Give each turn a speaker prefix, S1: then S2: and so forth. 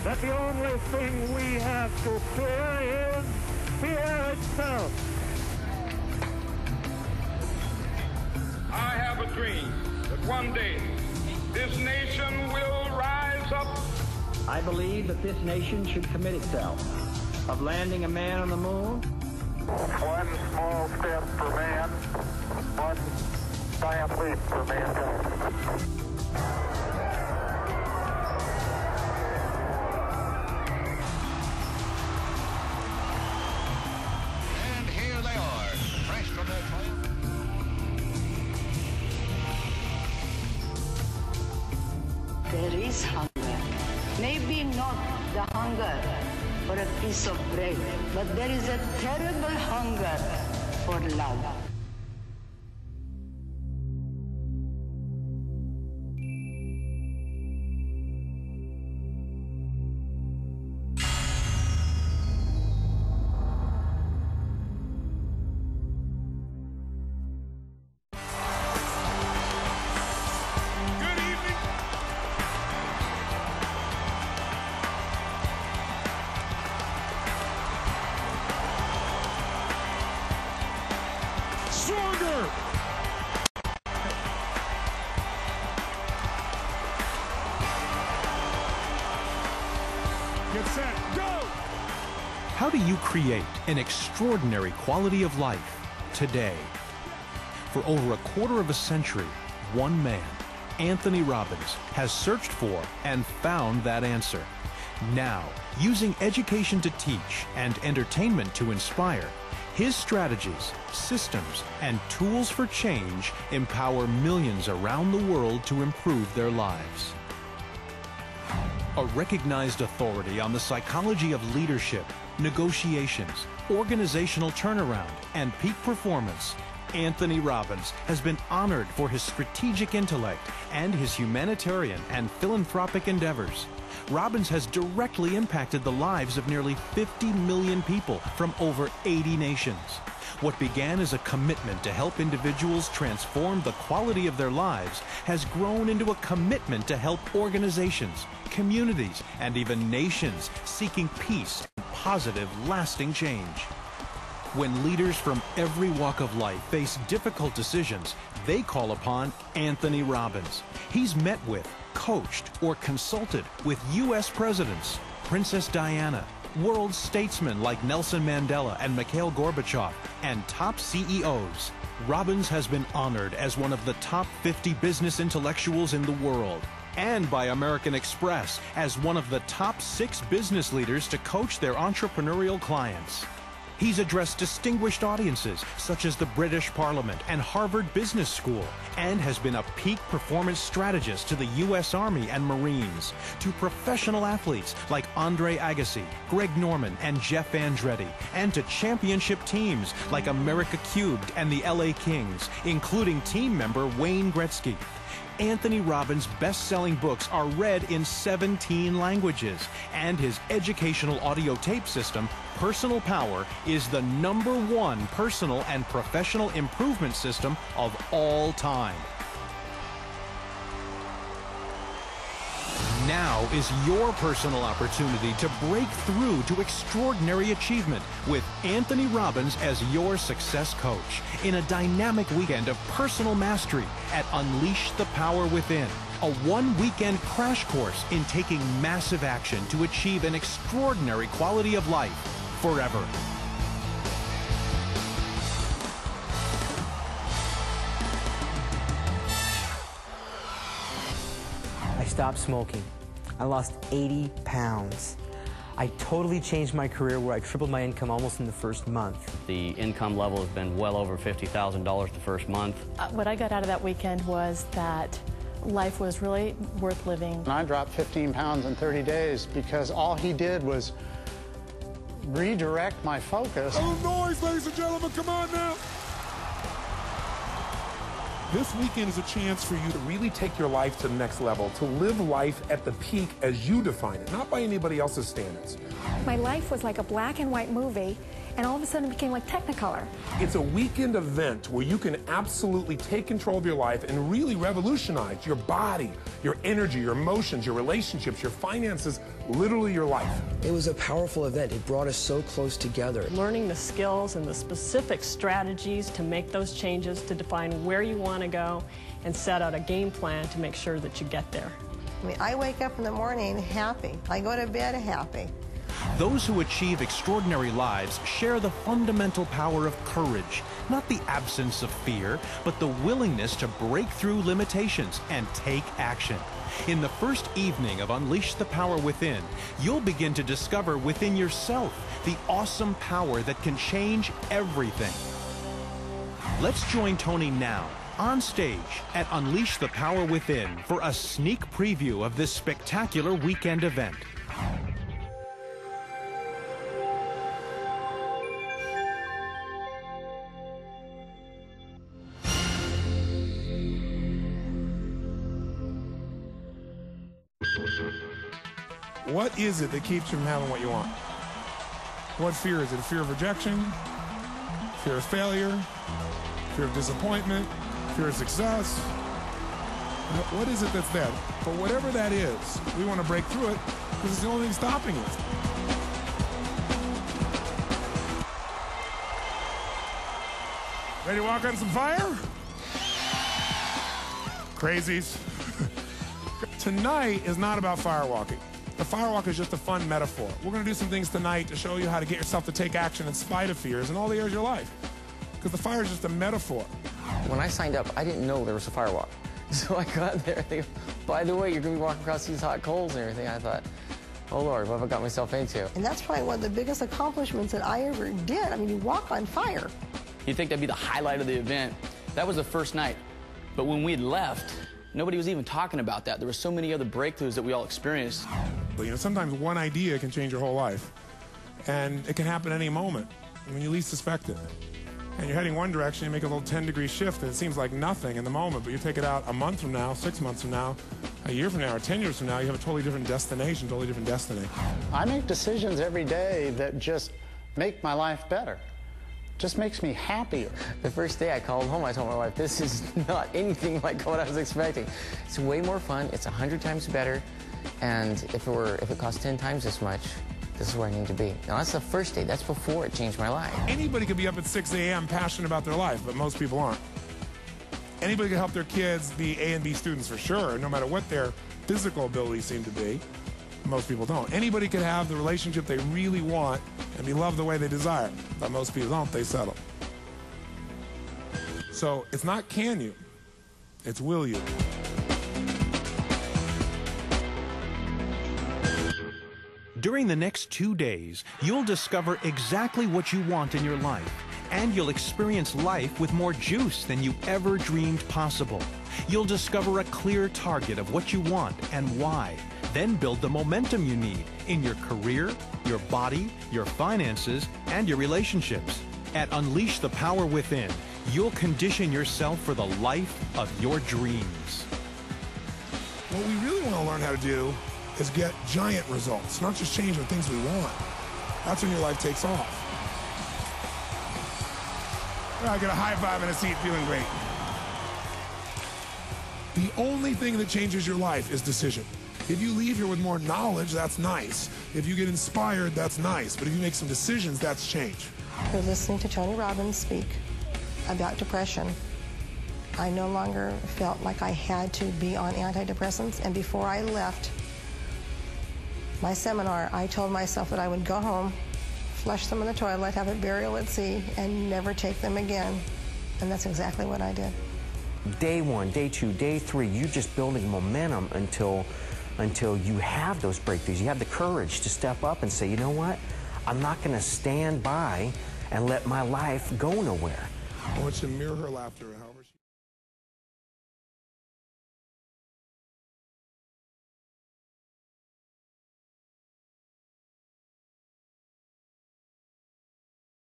S1: that the only thing we have to fear is fear itself.
S2: I have a dream that one day this nation will rise up.
S3: I believe that this nation should commit itself of landing a man on the moon.
S1: One small step for man, one giant leap for mankind.
S4: And here they are, fresh from their triumph.
S5: There is hunger. Maybe not the hunger for a piece of bread, but there is a terrible hunger for love.
S6: Stronger! Get set, go!
S7: How do you create an extraordinary quality of life today? For over a quarter of a century, one man, Anthony Robbins, has searched for and found that answer. Now, using education to teach and entertainment to inspire, his strategies, systems, and tools for change empower millions around the world to improve their lives. A recognized authority on the psychology of leadership, negotiations, organizational turnaround, and peak performance, Anthony Robbins has been honored for his strategic intellect and his humanitarian and philanthropic endeavors. Robbins has directly impacted the lives of nearly 50 million people from over 80 nations. What began as a commitment to help individuals transform the quality of their lives has grown into a commitment to help organizations, communities, and even nations seeking peace and positive, lasting change. When leaders from every walk of life face difficult decisions, they call upon Anthony Robbins. He's met with, coached, or consulted with U.S. presidents, Princess Diana, world statesmen like Nelson Mandela and Mikhail Gorbachev, and top CEOs. Robbins has been honored as one of the top 50 business intellectuals in the world, and by American Express as one of the top 6 business leaders to coach their entrepreneurial clients. He's addressed distinguished audiences such as the British Parliament and Harvard Business School, and has been a peak performance strategist to the U.S. Army and Marines, to professional athletes like Andre Agassi, Greg Norman, and Jeff Andretti, and to championship teams like America Cubed and the LA Kings, including team member Wayne Gretzky. Anthony Robbins' best-selling books are read in 17 languages, and his educational audio tape system, Personal Power, is the #1 personal and professional improvement system of all time. Now is your personal opportunity to break through to extraordinary achievement with Anthony Robbins as your success coach in a dynamic weekend of personal mastery at Unleash the Power Within, a one-weekend crash course in taking massive action to achieve an extraordinary quality of life forever.
S8: I stopped smoking. I lost 80 pounds. I totally changed my career where I tripled my income almost in the first month.
S9: The income level has been well over $50,000 the first month.
S10: What I got out of that weekend was that life was really worth living.
S11: I dropped 15 pounds in 30 days because all he did was redirect my focus.
S6: Oh, noise, ladies and gentlemen, come on now. This weekend is a chance for you to really take your life to the next level, to live life at the peak as you define it, not by anybody else's standards.
S12: My life was like a black and white movie, and all of a sudden it became like Technicolor.
S6: It's a weekend event where you can absolutely take control of your life and really revolutionize your body, your energy, your emotions, your relationships, your finances, literally your life.
S13: It was a powerful event. It brought us so close together.
S14: Learning the skills and the specific strategies to make those changes, to define where you want to go, and set out a game plan to make sure that you get there.
S15: I mean, I wake up in the morning happy. I go to bed happy.
S7: Those who achieve extraordinary lives share the fundamental power of courage, not the absence of fear, but the willingness to break through limitations and take action. In the first evening of Unleash the Power Within, you'll begin to discover within yourself the awesome power that can change everything. Let's join Tony now on stage at Unleash the Power Within for a sneak preview of this spectacular weekend event.
S6: What is it that keeps you from having what you want? What fear is it? Fear of rejection? Fear of failure? Fear of disappointment? Fear of success? What is it that's there? But whatever that is, we want to break through it because it's the only thing stopping us. Ready to walk on some fire? Crazies. Tonight is not about firewalking. The firewalk is just a fun metaphor. We're going to do some things tonight to show you how to get yourself to take action in spite of fears in all the areas of your life. Because the fire is just a metaphor.
S16: When I signed up, I didn't know there was a firewalk. So I got there, they go, by the way, you're going to be walking across these hot coals and everything. I thought, oh Lord, what have I got myself into?
S15: And that's probably one of the biggest accomplishments that I ever did. I mean, you walk on fire.
S17: You'd think that'd be the highlight of the event. That was the first night. But when we had left, nobody was even talking about that. There were so many other breakthroughs that we all experienced.
S6: But you know, sometimes one idea can change your whole life. And it can happen any moment when you least suspect it. And you're heading one direction, you make a little 10-degree shift, and it seems like nothing in the moment, but you take it out a month from now, 6 months from now, a year from now, or 10 years from now, you have a totally different destination, totally different destiny.
S11: I make decisions every day that just make my life better. Just makes me happier.
S16: The first day I called home, I told my wife, this is not anything like what I was expecting. It's way more fun, it's 100 times better, and if it cost 10 times this much, this is where I need to be. Now, that's the first day. That's before it changed my life.
S6: Anybody could be up at 6 a.m. passionate about their life, but most people aren't. Anybody can help their kids be A and B students for sure, no matter what their physical abilities seem to be. Most people don't. Anybody can have the relationship they really want and be loved the way they desire, but most people don't. They settle. So it's not can you, it's will you.
S7: During the next 2 days, you'll discover exactly what you want in your life, and you'll experience life with more juice than you ever dreamed possible. You'll discover a clear target of what you want and why, then build the momentum you need in your career, your body, your finances, and your relationships. At Unleash the Power Within, you'll condition yourself for the life of your dreams.
S6: What we really want to learn how to do is get giant results, not just change the things we want. That's when your life takes off. I get a high five in a seat, feeling great. The only thing that changes your life is decision. If you leave here with more knowledge, that's nice. If you get inspired, that's nice. But if you make some decisions, that's change.
S15: You're listening to Tony Robbins speak about depression. I no longer felt like I had to be on antidepressants, and before I left my seminar, I told myself that I would go home, flush them in the toilet, have a burial at sea, and never take them again. And that's exactly what I did.
S13: Day 1, day 2, day 3, you're just building momentum until you have those breakthroughs. You have the courage to step up and say, you know what? I'm not going to stand by and let my life go nowhere.
S6: I want you to mirror her laughter.